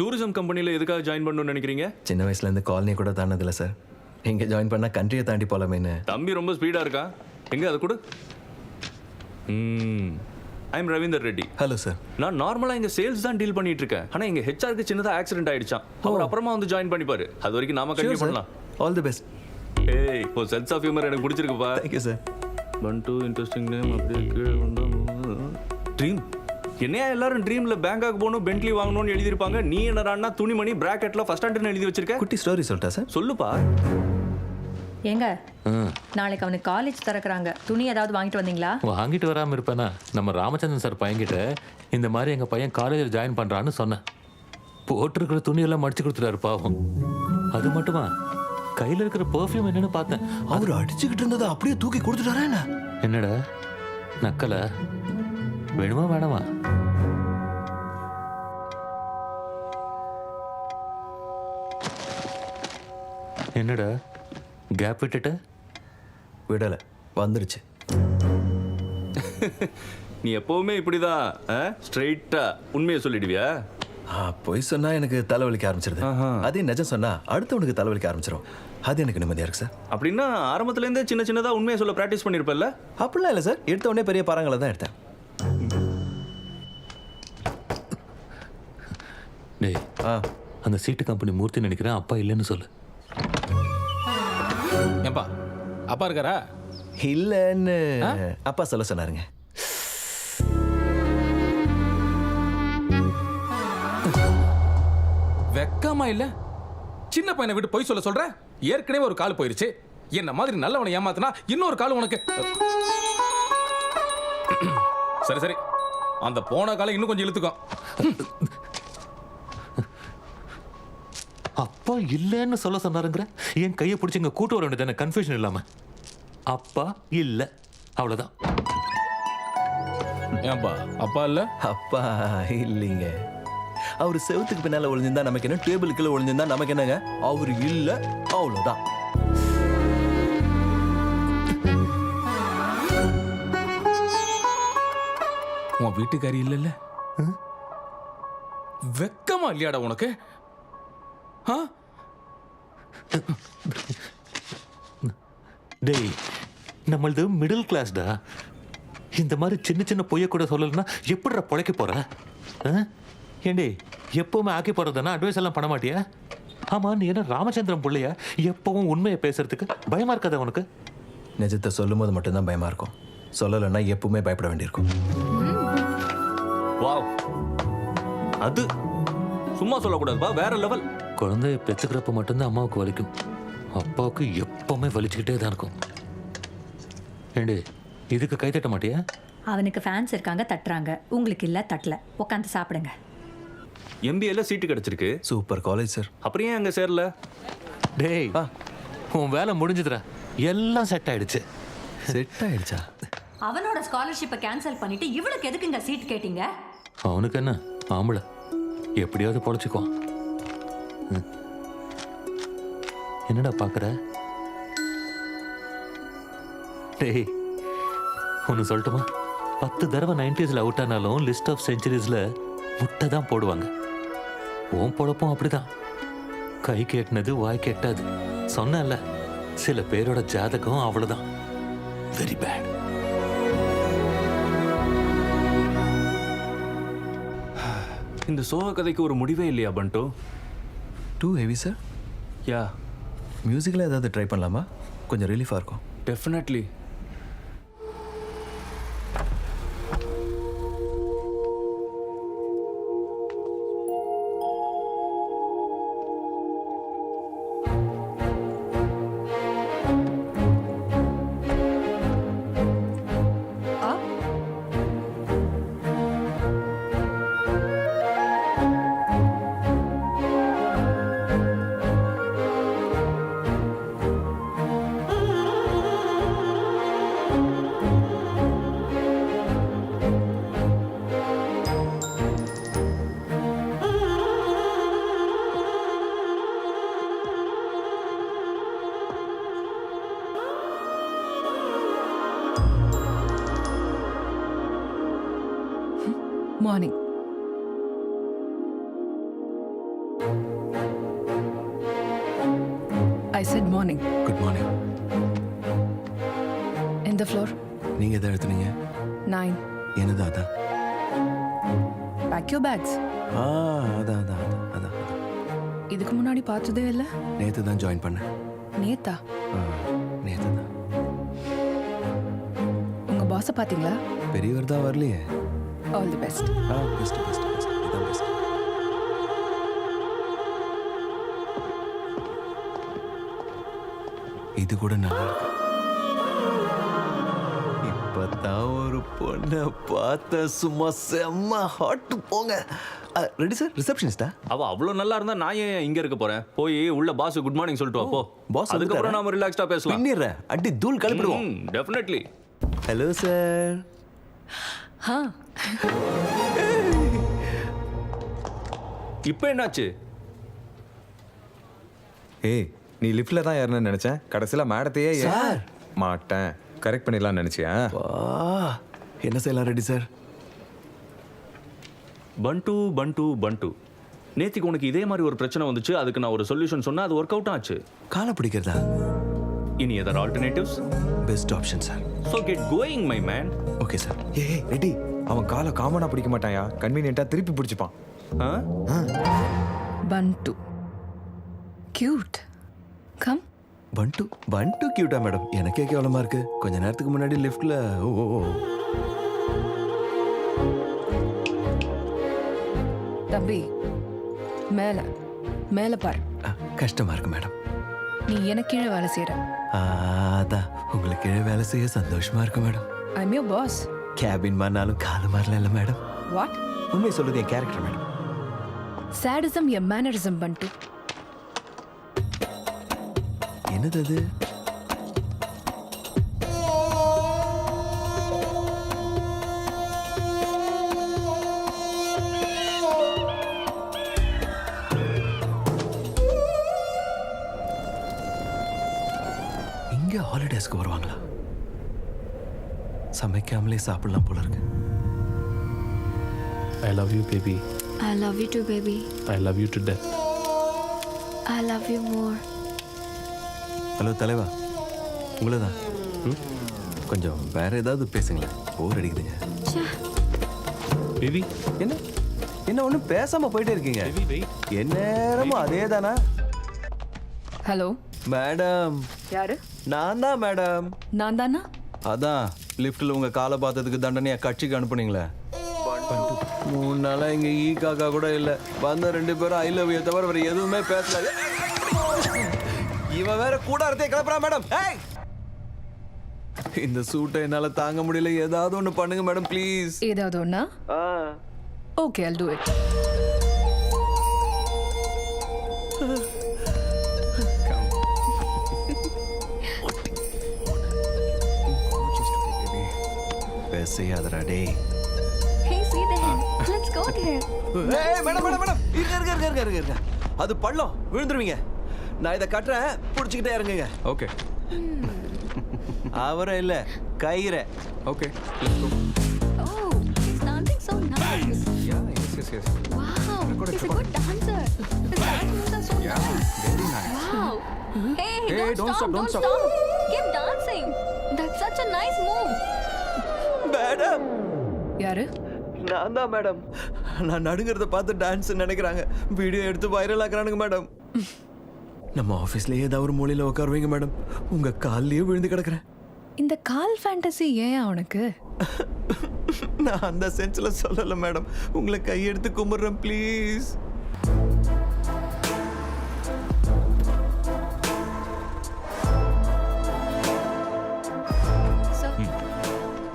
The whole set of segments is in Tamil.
டூரிசம் கம்பெனியில் எதுக்காக ஜாயின் பண்ணணும்னு நினைக்கிறீங்க? சின்ன வயசுலேருந்து காலனி கூட தானதில்லை சார். இங்கே ஜாயின் பண்ணால் கண்ட்ரியை தாண்டி போகலாமேன்னு. தம்பி ரொம்ப ஸ்பீடாக இருக்கா? எங்கே அதை கொடு. I am Ravinder Reddy. Hello sir. நான் நார்மலாக இங்கே சேல்ஸ் தான் டீல் பண்ணிட்டு இருக்கேன். ஆனால் எங்கள் ஹெச்ஆருக்கு சின்னதாக ஆக்சிடென்ட் ஆயிடுச்சான். அவர் அப்புறமா வந்து ஜாயின் பண்ணிப்பாரு. அது வரைக்கும் நாம கண்டினியூ பண்ணலாம். All the best. ஏய், ஓ சென்ஸ் ஆஃப் ஹியூமர் எனக்கு பிடிச்சிருக்குப்பா. Thank you sir. 1 2 இன்ட்ரெஸ்டிங் நேம் அப்படியே கீழே வந்தா ட்ரீம். என்னையா எல்லாரும் ட்ரீம்ல பேங்காக் போகணும், பென்ட்லி வாங்கணும்னு எழுதியிருப்பாங்க. நீ என்னடான்னா துணிமணி பிராக்கெட்ல ஃபர்ஸ்ட் ஸ்டாண்டர்ட் எழுதி வச்சிருக்க. குட்டி ஸ்டோரி சொல்லிட்டா சார்? சொல்லுப்பா. ஏங்க நாளைக்கு அவனுக்கு காலேஜ் திறக்கிறாங்க. துணி ஏதாவது வாங்கிட்டு வந்தீங்களா? வாங்கிட்டு வராமல் இருப்பேனா? நம்ம ராமச்சந்திரன் சார் பையன்கிட்ட இந்த மாதிரி எங்கள் பையன் காலேஜில் ஜாயின் பண்ணுறான்னு சொன்னேன். போட்டிருக்கிற துணியெல்லாம் மடிச்சு கொடுத்துட்டாரு பாவம். அது மட்டுமா, கையில் இருக்கிற பெர்ஃப்யூம் என்னன்னு பார்த்தேன். அவர் அடிச்சுக்கிட்டு இருந்ததை அப்படியே தூக்கி கொடுத்துட்டாரா என்ன? என்னடா நக்கல? வேணுமா வேணாமா? என்னடா கேப் விட்டுட்ட? விடலை, வந்துருச்சு. நீ எப்பவுமே இப்படிதான் ஸ்ட்ரைட்டா உண்மையை சொல்லிடுவியா? பொய் சொன்னா எனக்கு தலைவலிக்க ஆரம்பிச்சிருது. அதே நிஜம் சொன்னா அடுத்தவனுக்கு தலைவலிக்க ஆரம்பிச்சிடும். அது எனக்கு நிம்மதியா இருக்கு சார். அப்படின்னா ஆரம்பத்துல இருந்தே சின்ன சின்னதா உண்மையை சொல்ல பிராக்டிஸ் பண்ணிருப்பல்ல? அப்படிலாம் இல்லை சார். எடுத்த உடனே பெரிய பாறாங்களை தான் எடுத்தேன். டேய், அந்த சீட்டு கம்பெனி மூர்த்தி நினைக்கிறேன். அப்பா இல்லைன்னு சொல்லு. ஏன்பா அப்பா இருக்காரா? இல்லைன்னு அப்பா சொல்ல சொன்னாருங்க. வெக்கமா இல்ல? சின்ன பையனை விட்டு போய் சொல்ற? ஏற்கனவே ஒரு கால் போயிருச்சு. என்ன மாதிரி நல்லவனை ஏமாத்தினா இன்னொரு கால் உனக்கு. சரி சரி, அந்த போன காலம் இன்னும் கொஞ்சம் இழுத்துக்கும். அப்பா இல்லைன்னு சொல்ல சொன்னாருங்கிற என் கையை பிடிச்சி இங்கே கூட்டு வர வேண்டியதானே, கன்ஃபியூஷன் இல்லாம. அப்பா இல்லை, அவ்வளோதான். ஏன்பா அப்பா இல்ல? அப்பா இல்லைங்க. அவர் செவத்துக்கு பின்னால ஒளிஞ்சிருந்தா நமக்கு என்ன, டேபிளுக்குள்ள ஒளிஞ்சிருந்தா நமக்கு என்னங்க. அவர் இல்லை, அவ்வளோதான். உன் வீட்டுக்காரி இல்லைல்ல? வெக்கமா இல்லையாடா உனக்கு? டேய், நம்மளது மிடில் கிளாஸ்டா. இந்த மாதிரி சின்ன சின்ன பொய்ய கூட சொல்லலைன்னா எப்படிடா பொழைக்க போற? ஏண்டே, எப்பவுமே ஆக்கி போறதுன்னா அட்வைஸ் எல்லாம் பண்ண மாட்டியா? ஆமா, நீ என்ன ராமச்சந்திரன் பிள்ளையா? எப்பவும் உண்மையை பேசுறதுக்கு பயமா இருக்காத உனக்கு? நிஜத்தை சொல்லும் போது மட்டும்தான் பயமா இருக்கும். சொல்லலைன்னா எப்பவுமே பயப்பட வேண்டியிருக்கும். வாவ், அது சும்மா சொல்லக்கூடாதுப்பா, வேற லெவல். குழந்தைய பெற்றுக்கிறப்ப மட்டும்தான் அம்மாவுக்கு வலிக்கும், அப்பாவுக்கு எப்பவுமே வலிச்சுக்கிட்டே தான் இருக்கும். ஏண்டே, இதுக்கு கை தட்ட மாட்டியா? அவனுக்கு ஃபேன்ஸ் இருக்காங்க, தட்டுறாங்க. உங்களுக்கு இல்ல, தட்டல. உட்காந்து சாப்பிடுங்க. எம்பிஏல சீட்டு கிடைச்சிருக்கு. Super college sir. அப்புறம் ஏன் அங்க சேரல? டேய், உன் வேலை முடிஞ்சுதுடா. எல்லாம் செட் ஆயிடுச்சு. செட் ஆயிடுச்சா? அவனோட ஸ்காலர்ஷிப்பை கேன்சல் பண்ணிட்டு இவளுக்கு எதுக்குங்க சீட் கேட்டீங்க? அவனுக்கு என்ன, ஆம்பளை எப்படியாவது பொழைச்சிக்குவான். என்னடா பாக்குற? டேய், ஒன்று சொல்லட்டுமா? 10 தடவை 90ஸ்ல அவுட் ஆனாலும் லிஸ்ட் ஆஃப் செஞ்சுரிஸ்ல முட்டை தான் போடுவாங்க. ஓம் பொழப்பும் அப்படிதான். கை கேட்டினது வாய் கேட்டாது. சொன்னல, சில பேரோட ஜாதகம் அவ்வளவுதான். Very bad. இந்த சோக கதைக்கு ஒரு முடிவே இல்லையா பண்டோ? Too heavy sir. யா, மியூசிக்கில் ஏதாவது ட்ரை பண்ணலாமா? கொஞ்சம் ரிலீஃபாக இருக்கும். Definitely. Morning. I said morning. Good morning. In the floor. நீங்க எதை எழுத்துனீங்க? 9. என்னது அதான்? Pack your bags. அதான். இதுக்கு முன்னாடி பார்த்ததே இல்ல. நேத்து தான் ஜாயின் பண்ணேன். நேத்தா? நேத்து தான். உங்க பாஸை பாத்தீங்களா? பெரியவர் தான் வரலையே. All the best. பெஸ்ட். இதான் பெஸ்ட். இது கூட நல்லா இருக்கு. இப்பதான் ஒரு பொண்ணை பார்த்த சும்மா செம்ம ஹாட் போங்க. ரெடி சார், ரிசப்ஷனிஸ்டா? அவ அவ்வளவு நல்லா இருந்தா நான் ஏன் இங்க இருக்க போறேன்? போய் உள்ள பாஸ் குட் மார்னிங் சொல்லிட்டு வா போ. boss அதுக்கப்புறம் நாம ரிலாக்ஸ்டா பேசலாம். பின்னிடுறேன், அடி தூள் கலப்பிடுவோம். டெஃபினெட்லி. Hello sir. இப்போ என்னாச்சு? ஏய், நீ லிஃப்ட்ல தான் ஏறணும்னு நினைச்சேன், கடைசியில மேடத்தையே சார். மாட்டேன் கரெக்ட் பண்ணிடலாம்னு நினைச்சியா? என்ன செய்யலாம் ரெடி சார்? பண்டு நேத்திக்கு உனக்கு இதே மாதிரி ஒரு பிரச்சனை வந்துச்சு. அதுக்கு நான் ஒரு சொல்யூஷன் சொன்னா அது ஒர்க் அவுட் ஆச்சு. காலை பிடிக்கிறதா? இனி either alternatives? Best option sir. So get going my man. Okay sir. ஏய் ரெடி, அவன் காலை காமனா பிடிக்க மாட்டாயா, கன்வீனியன்ட்டா திருப்பி பிடிச்சிப்பான். Bantu. Cute. Come. பண்டு கியூட்டா மேடம்? எனக்கே கேவலமா இருக்கு. கொஞ்ச நேரத்துக்கு முன்னாடி லிஃப்ட்ல தம்பி, மேல பாரு. கஷ்டமா இருக்கு மேடம். நீ எனக்கு கீழே வேலை செய்யற. அதான் உங்களுக்கு கீழே வேலை செய்ய சந்தோஷமா இருக்கு madam. I'm your boss. Cabin மாறினாலும் காலு மாறல இல்ல மேடம். What? உண்மை சொல்றது என் character madam. Sadism your mannerism, Bantu. என்னது அது? இங்க ஹாலிடேஸ்க்கு வருவாங்களா? சமைக்காமலே சாப்பிடலாம் போல இருக்கு. I love you, baby. I love you too, baby. I love you to death. I love you more. Hello தலைவா, உங்களை தான். கொஞ்சம் வேற ஏதாவது பேசுங்களேன், போர் அடிக்குதுங்க. Baby, என்ன ஒன்றும் பேசாம போயிட்டே இருக்கீங்க? baby, wait. எந்நேரமும் அதே தானா? ஹலோ, மேடம், யாரு? நான் தான் மேடம். நான் தானா? அதான் லிஃப்ட்ல உங்க காலை பார்த்ததுக்கு தண்டனையா கட்சிக்கு அனுப்புனீங்களே. 3 நாளா இங்க ஈ காக்கா கூட இல்ல. வந்த 2 பேரும் ஐ லவ் யூ தவிர வேற எதுவுமே பேசல. இவன் வேற கூடாரத்தை கிளப்புறான் மேடம். இந்த சூட்டை என்னால தாங்க முடியல. ஏதாவது ஒண்ணு பண்ணுங்க மேடம் ப்ளீஸ். ஏதாவது ஒண்ணா? Okay, I'll do it. பேசையாதடா டேய். Hey, see there. Let's go there. ஏய் மேடம் மேடம் மேடம், இருங்க. அது பள்ளம், விழுந்துருவீங்க. நான் இதை கட்டுறேன், பிடிச்சிக்கிட்டே இறங்குங்க. ஓகே அவரை இல்ல, கயிறை. Okay. Oh, he's dancing so nice. Yes. Wow, he's a good dancer. His dance moves are so nice. Very nice. Wow. Hey, don't stop. Keep dancing. That's such a nice move. Madam, யாரு? நான் தான் மேடம். நான் நடுங்கிறத பார்த்து டான்ஸ் நினைக்கிறாங்க. வீடியோ எடுத்து வைரல் ஆக்குறானுங்க மேடம். நம்ம ஆஃபீஸ்லயே ஏதாவது ஒரு மூலையில உட்காருவீங்க மேடம். உங்க கால்லயே விழுந்து கிடக்குறேன். இந்த கால் ஃபேண்டசி ஏன் உனக்கு? நான் அந்த சென்ஸ்ல சொல்லல மேடம். உங்களை கையெடுத்து கும்பிடுறேன் ப்ளீஸ்.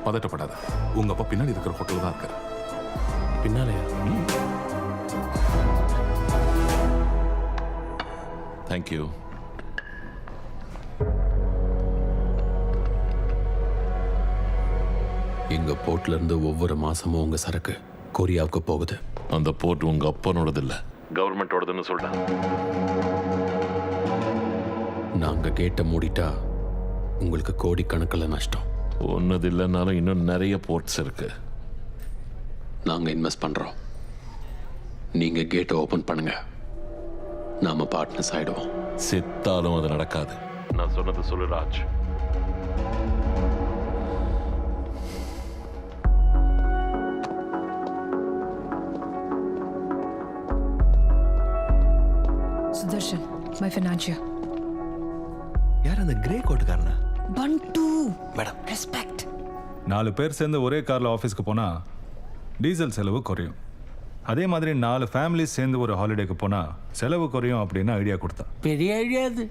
பதட்டப்படாத, உங்க அப்பா பின்னாடி இருக்கிற ஹோட்டல் தான் இருக்காரு. பின்னாலயா? தேங்க்யூ. எங்க போர்ட்ல இருந்து ஒவ்வொரு மாசமும் உங்க சரக்கு கொரியாவுக்கு போகுது. அந்த போர்ட் உங்க அப்பனோடது இல்ல, கவர்மெண்டோடதுன்னு சொல்றேன். நாங்க கேட்ட மூடிட்டா உங்களுக்கு கோடிக்கணக்கில் நஷ்டம். ஒன்னது இல்லைன்னாலும் இன்னும் நிறைய போர்ட்ஸ் இருக்கு. நாங்க இன்வெஸ்ட் பண்றோம். நீங்க கேட்டை ஓபன் பண்ணுங்க, நாம பார்ட்னர்ஸ் ஆயிடுவோம். செத்தாலும் அது நடக்காது. நான் சொன்னது சொல்லு ராஜ். Sudarshan, my financier. யார் அந்த கிரே கோட்டுக்காரனா? பண்டு மேடம், ரெஸ்பெக்ட். 4 பேர் சேர்ந்து ஒரே காரில் ஆஃபீஸ்க்கு போனால் டீசல் செலவு குறையும். அதே மாதிரி 4 ஃபேமிலிஸ் சேர்ந்து ஒரு ஹாலிடேக்கு போனால் செலவு குறையும் அப்படின்னு ஐடியா கொடுத்தேன். பெரிய ஐடியா அது.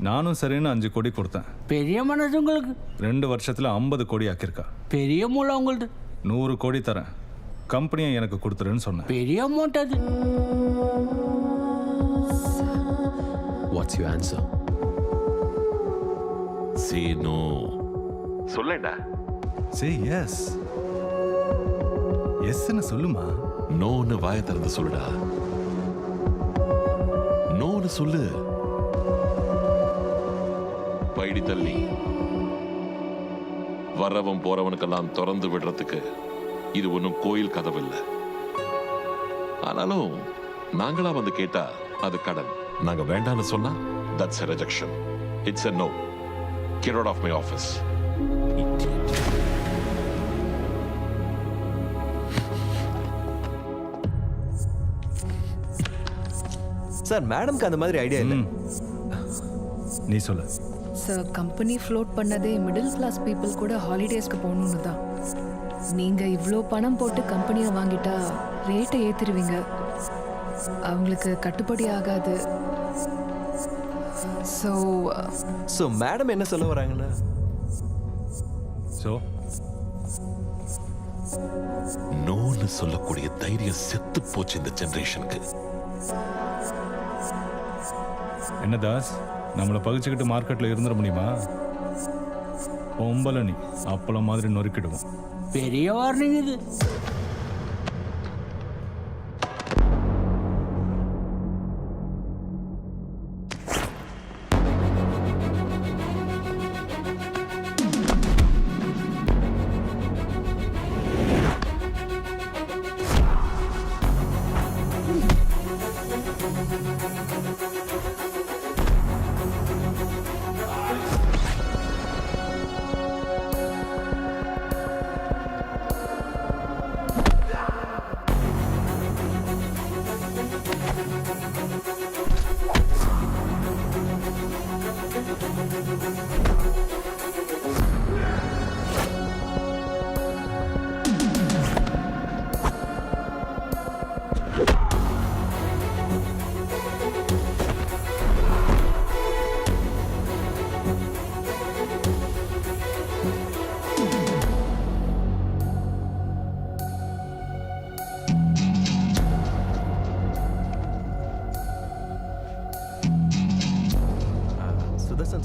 நானும் சரின்னு 5 கோடி கொடுத்தேன். பெரிய மனசு உங்களுக்கு. 2 வருஷத்தில் 50 கோடி ஆக்கியிருக்கா. பெரிய மூளை உங்களது. 100 கோடி தரேன், கம்பெனியை எனக்கு கொடுத்துருன்னு சொன்னேன். பெரிய அமௌண்ட் அது. What's you answer? Say no. சொல்லேண்டா. Say yes. எஸ்ன்னு சொல்லுமா. நோன்னு வாய திறந்து சொல்லுடா. நோன்னு சொல்லு. பைடி தள்ளி வரவன் போறவனுக்கெல்லாம் திறந்து விடுறதுக்கு இது ஒன்றும் கோயில் கதவு இல்லை. ஆனாலும் நாங்களா வந்து கேட்டா அது கடன். நாங்க வேண்டான்னு சொன்னா that's a rejection. It's a no. Get out of my office. Sir மேடம்க்கு அந்த மாதிரி ஐடியா இல்லை. நீ சொல்லு. சார், கம்பெனி ஃப்ளோட் பண்ணதே மிடில் கிளாஸ் பீப்புள் கூட ஹாலிடேஸ்க்கு போகணுன்னு தான். நீங்கள் இவ்வளோ பணம் போட்டு கம்பெனியை வாங்கிட்டா ரேட்டை ஏற்றிடுவீங்க, அவங்களுக்கு கட்டுப்படி ஆகாது. ஸோ மேடம் என்ன சொல்ல வராங்கன்னா, ஸோ நோன்னு சொல்லக்கூடிய தைரியம் செத்து போச்சு இந்த ஜெனரேஷனுக்கு. என்ன தாஸ், நம்மளை பகிச்சுக்கிட்டு மார்க்கெட்டில் இருந்துட முடியுமா? பொம்பளை நீ அப்பளம் மாதிரி நொறுக்கிடுவோம். பெரிய வார்னிங் இது.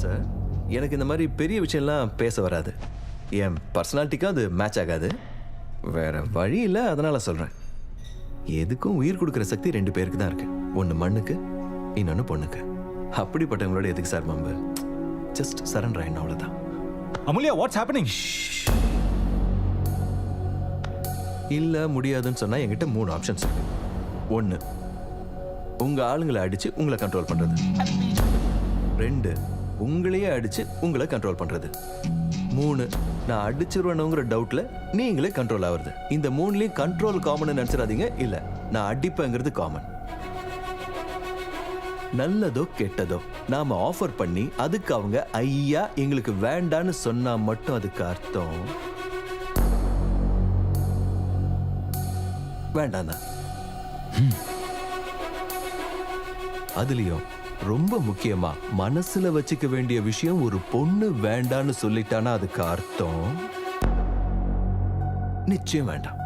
சார், எனக்கு இந்த மாதிரி பெரிய விஷயம்லாம் பேச வராது. என் பர்சனாலிட்டிக்கும் அது மேட்ச் ஆகாது. வேற வழி இல்லை, அதனால சொல்கிறேன். எதுக்கும் உயிர் கொடுக்குற சக்தி 2 பேருக்கு தான் இருக்கு. ஒன்று மண்ணுக்கு, இன்னொன்று பொண்ணுக்கு. அப்படிப்பட்டவங்களோட எதுக்கு சார் மம்பு? ஜஸ்ட் சரண்டர் ஆயிடும், அவ்வளோதான். Amulya, what's happening? இல்லை முடியாதுன்னு சொன்னால் என்கிட்ட 3 ஆப்ஷன்ஸ் இருக்கு. 1, உங்கள் ஆளுங்களை அடித்து உங்களை கண்ட்ரோல் பண்ணுறது. 2, உங்களையே அடிச்சு உங்களை கண்ட்ரோல் பண்றது. 3, நான் அடிச்சிருவேனுங்கிற டவுட்ல நீங்களே கண்ட்ரோல் ஆகுறது. இந்த 3லயும் கண்ட்ரோல் காமன் நினைச்சிடாதீங்க. இல்ல, நான் அடிப்பேங்கிறது காமன். நல்லதோ கெட்டதோ நாம ஆஃபர் பண்ணி அதுக்கு அவங்க ஐயா எங்களுக்கு வேண்டான்னு சொன்னா மட்டும் அதுக்கு அர்த்தம் வேண்டாம் தான். அதுலயும் ரொம்ப முக்கியமா மனசுல வச்சுக்க வேண்டிய விஷயம், ஒரு பொண்ணு வேண்டான்னு சொல்லிட்டானா அதுக்கு அர்த்தம் நிச்சயம் வேண்டாம்.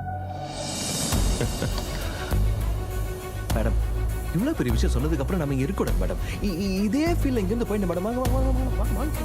மேடம், இவ்வளவு பெரிய விஷயம் சொன்னதுக்கு அப்புறம் நம்ம இங்க இருக்கக்கூடாது மேடம். இதே ஃபீல் இங்க இருந்து போயிட்டு மேடம். வாங்க வாங்க வாங்க வாங்க.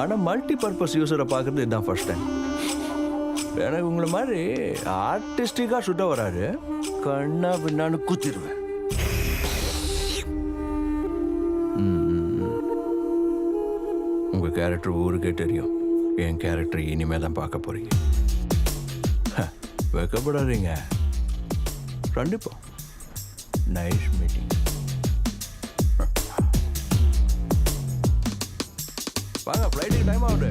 ஆனால் மல்டி பர்பஸ் யூஸரை பார்க்குறது இதுதான் ஃபர்ஸ்ட் டைம். எனக்கு உங்களை மாதிரி ஆர்டிஸ்டிக்காக சுட்ட வராரு, கண்ணா பின்னான்னு குத்திடுவேன். உங்கள் கேரக்டர் ஊருக்கே தெரியும். என் கேரக்டர் இனிமேல் தான் பார்க்க போகிறீங்க. வைக்கப்படாதீங்க. கண்டிப்பா. Nice meeting. வாங்க, ஃப்ளைட்டுக்கு டைம் ஆகுது.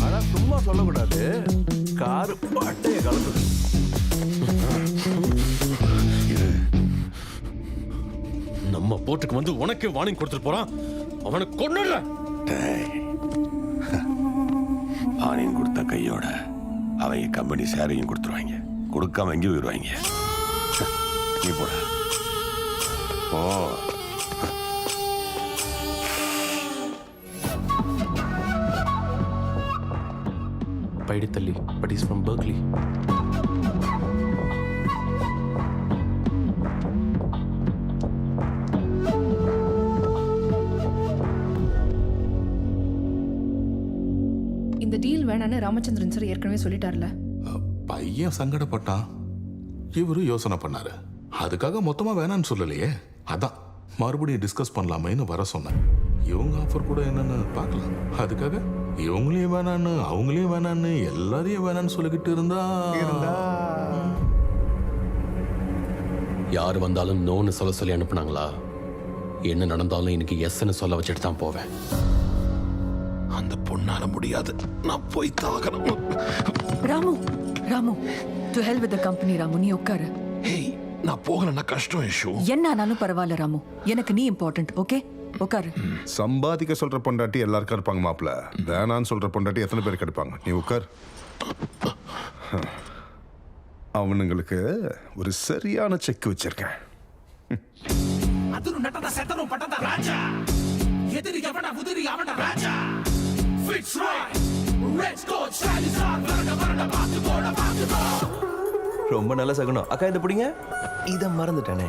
ஆனால் சும்மா சொல்லக்கூடாது, காரு பட்டையை கலந்துது. நம்ம போட்டுக்கு வந்து உனக்கு வார்னிங் கொடுத்துட்டு போறான், அவனை கொன்னுடுற. வார்னிங் கொடுத்த கையோட அவங்க கம்பெனி சேரையும் கொடுத்துருவாங்க, கொடுக்காம எங்கேயும் போயிடுவாங்க. நீ போட ஓ. பைடித்தள்ளி, பட் இஸ் ஃப்ரம் பெர்க்லி. இந்த டீல் வேணான்னு ராமச்சந்திரன் சார் ஏற்கனவே சொல்லிட்டார்ல. பையன் சங்கடப்பட்டான், இவரு யோசனை பண்ணாரு. அதுக்காக மொத்தமா வேணான்னு சொல்லலையே, அதான் மறுபடியும் டிஸ்கஸ் பண்ணலாமேன்னு வர சொன்னேன். இவங்க ஆஃபர் கூட என்னன்னு பார்க்கலாம். அதுக்காக இவங்களையும் வேணான்னு அவங்களையும் வேணான்னு எல்லாரையும் வேணான்னு சொல்லிக்கிட்டு இருந்தா யார் வந்தாலும் நோன்னு சொல்லி அனுப்புனாங்களா? என்ன நடந்தாலும் இன்னைக்கு எஸ்ன்னு சொல்ல வச்சுட்டு தான் போவேன். அந்த பொண்ணால முடியாது, நான் போய் தாகணும். Ramu, Ramu, to help with the company. Ramu, நீ உட்காரு. ஹேய், நான் போகலன்னா கஷ்டம் இஷ்யூ. என்ன ஆனாலும் பரவாயில்ல ராமு, எனக்கு நீ இம்பார்ட்டன்ட். ஓகே, உட்காரு. சம்பாதிக்க சொல்ற பொண்டாட்டி எல்லாருக்கும் இருப்பாங்க மாப்பிள்ள. வேணான்னு சொல்ற பொண்டாட்டி எத்தனை பேர் கிடைப்பாங்க? நீ உட்கார். அவனுங்களுக்கு ஒரு சரியான செக் வச்சிருக்கேன். ரொம்ப நல்ல சகுனம். அக்கா, இதை பிடிங்க. இதை மறந்துட்டானே,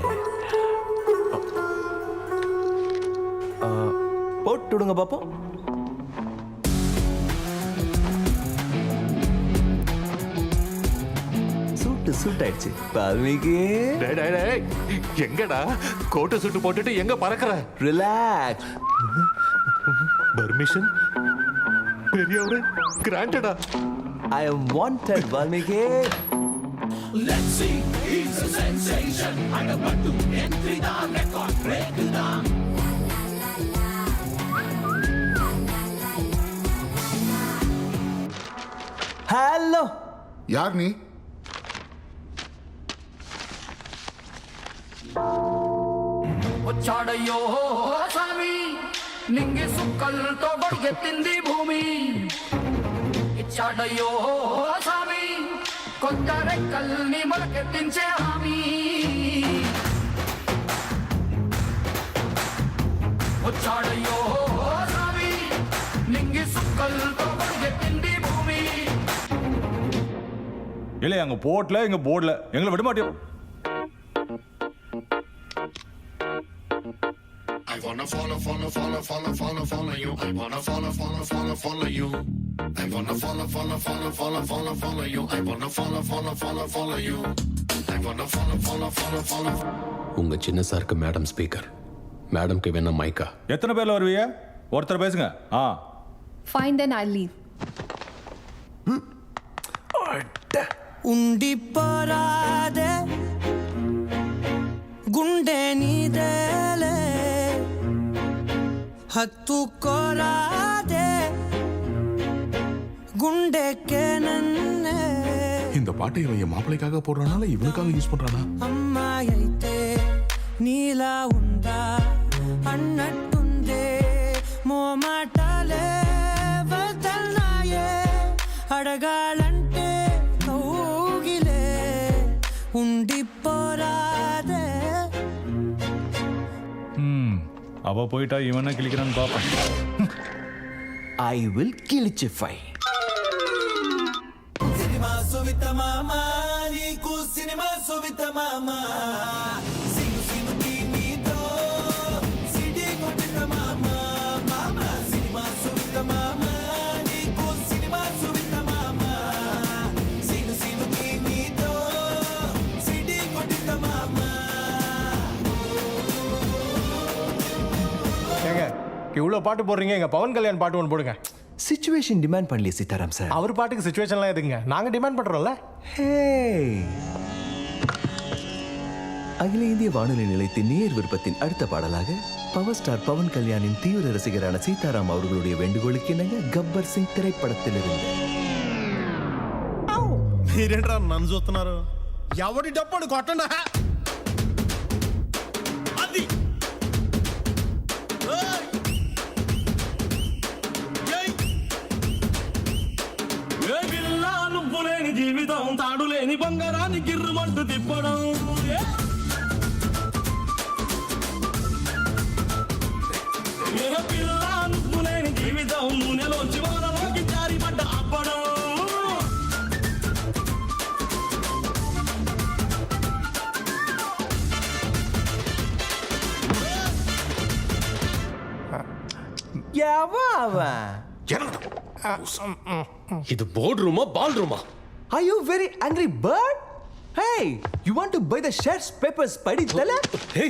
போட்டு விடுங்க பாப்போம். சூட் ஆயிடுச்சு. பால்மீகி, எங்கடா கோட்டை சுட்டு போட்டுட்டு எங்க பறக்குற? ரிலாக்ஸ். பர்மிஷன் பெரியவரே, கிராண்டடா. ஐ am wanted, Valmiki. Let's see, he's a sensation. I'm about to entry the record break down. Hello, யார் நீ? వచ్చాడయ్యో స్వామి నింగి సుక్కలతో బడిగెత్తింది భూమి. ఇచ్చాడయ్యో స్వామి కొత్త రెక్కల్ని మొలకెత్తించే హామీ. వచ్చాడయ్యో స్వామి నింగి సుక్కలతో బడిగెత్తింది భూమి. இல்லை அங்கே போர்ட்ல எங்க போர்டில் எங்களை விட மாட்டோம். I wanna follow you. I wanna follow you. I wanna follow you. I wanna follow you. I wanna follow. உங்க சின்ன சாருக்கு மேடம் ஸ்பீக்கர், மேடம்க்கு வேணா மைக்கா. எத்தனை பேர்ல வருவீங்க? ஒருத்தர் பேசுங்க. Fine, then I'll leave. ఉండి పోరాదే గుండె నీదేలే హత్తుకోరాదే గుండెకే నన్నే. இந்த பாட்டை இவன் என் மாப்பிள்ளைக்காக போடுறானால இவனுக்காக யூஸ் பண்றானா? అమ్మాయి అయితే నీలా ఉందా అన్నట్టుందే మోమాటాలే వదల్నాయే అడగాలంటే కౌగిలే ఉండిపోరాదే. அவ போயிட்டா இவனை கிளிக்கிறான்னு பார்ப்பேன். ஐ வில் கிளிச்சிஃபை. సినిమా సువిత మామ నీకు సినిమా సువిత మామ సిను సిను నీతో సిడి కొట్టిన మామ మామ సినిమా இவ்வளோ பாட்டு போடுறீங்க எங்க பவன் கல்யாண் பாட்டு ஒன்று போடுங்க. சிச்சுவேஷன் டிமாண்ட் பண்ணலையே சீதாராம் சார். அவர் பாட்டுக்கு சுச்சுவேஷன்லாம் எதுங்க, நாங்க டிமாண்ட் பண்றோம்ல. ஹே, அகில இந்திய வானொலி நிலையத்தின் நேர் விருப்பத்தின் அடுத்த பாடலாக பவர் ஸ்டார் பவன் கல்யாணின் தீவிர ரசிகரான சீதாராம் அவர்களுடைய வேண்டுகோளுக்கு இணங்க கப்பர் சிங் திரைப்படத்திலிருந்து. మీరేంట్రా నన్ను చూస్తున్నారు? ఎవడి డప్పుడు కొట్టండా అది నువ్వు లేని జీవితం తాడు లేని బంగారాన్ని గిర్రుమంటూ తిప్పడం. పిల్ల నువ్వు లేని జీవితం నూనెలోంచి వానలోకి జారి పడ్డ అప్పడం. இது போர்ட் ரூமா பால் ரூமா? Are you very angry bird? Hey, you want to buy the shares papers padi tala? Hey,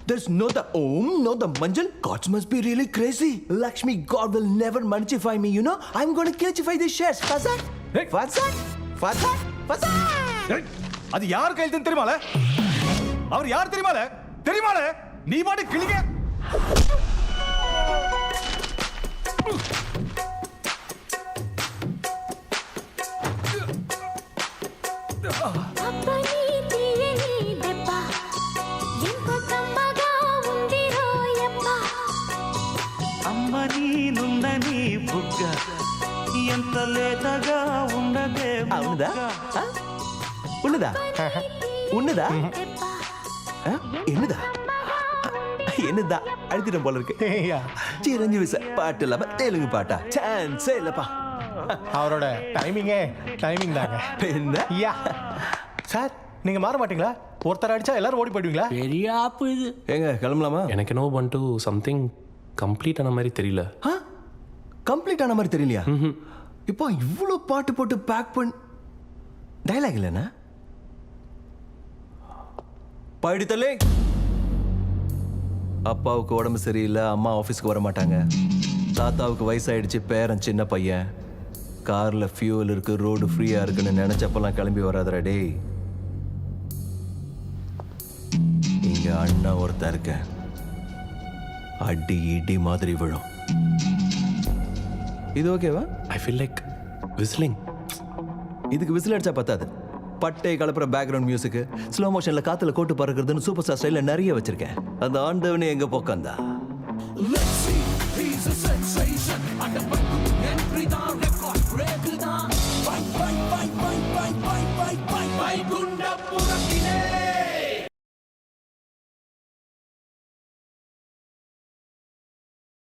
there's no the Om, no the Manjal. Gods must be really crazy. Lakshmi, God will never munchify me, you know. I'm going to catchify these shares. Fazak? Fazak? Fazak? Fazak? அது யார் கையில் தெரியுமால? அவர் யார் தெரியுமால? தெரியுமால? நீ பாட்டு கிளிங்க. అమ్మ నీ నుందని బుగ్గ ఎంత లేతగా ఉండదే. ఉన్నదా? ఉన్నదా? ఉన్నదా? என்னதா? என்னதா? அழுத்திடம் போல இருக்கு. சிரஞ்சீவி சார் பாட்டு இல்லாம தெலுங்கு பாட்டா? சான்ஸே இல்லப்பா. அவரோட டைமிங் தாங்க. என்ன? யா சார், நீங்க மாற மாட்டீங்களா? ஒருத்தர் அடிச்சா எல்லாரும் ஓடி போயிடுவீங்களா? பெரிய ஆப்பு இது. ஏங்க கிளம்பலாமா? எனக்கு என்ன பண்ணிட்டு சம்திங் கம்ப்ளீட் ஆன மாதிரி தெரியல. கம்ப்ளீட் ஆன மாதிரி தெரியலையா? இப்போ இவ்வளோ பாட்டு போட்டு பேக் பண்ணி டைலாக் இல்லைண்ணா? படித்தலே அப்பாவுக்கு உடம்பு சரியில்லை, அம்மா ஆஃபீஸ்க்கு வர மாட்டாங்க. தாத்தாவுக்கு வயசாயிடுச்சு, பேரன் சின்ன பையன். காரில் ஃபியூவல் இருக்கு, ரோடு ஃப்ரீயாக இருக்குன்னு நினச்சப்பெல்லாம் கிளம்பி வராதரா டேய். இங்கே அண்ணா ஒருத்தன் இருக்க, அடி இடி மாதிரி விழும். இது ஓகேவா? I feel like whistling. இதுக்கு விசில் அடிச்சா பத்தாது. பட்டை கலப்புற பேக்ரவுண்ட் மியூசிக், ஸ்லோ மோஷன்ல காத்துல கோட்டு பறக்கிறதுன்னு சூப்பர் ஸ்டார் ஸ்டைல நிறைய வச்சிருக்கேன். அந்த ஆண்டவனே எங்க போக்கந்தா.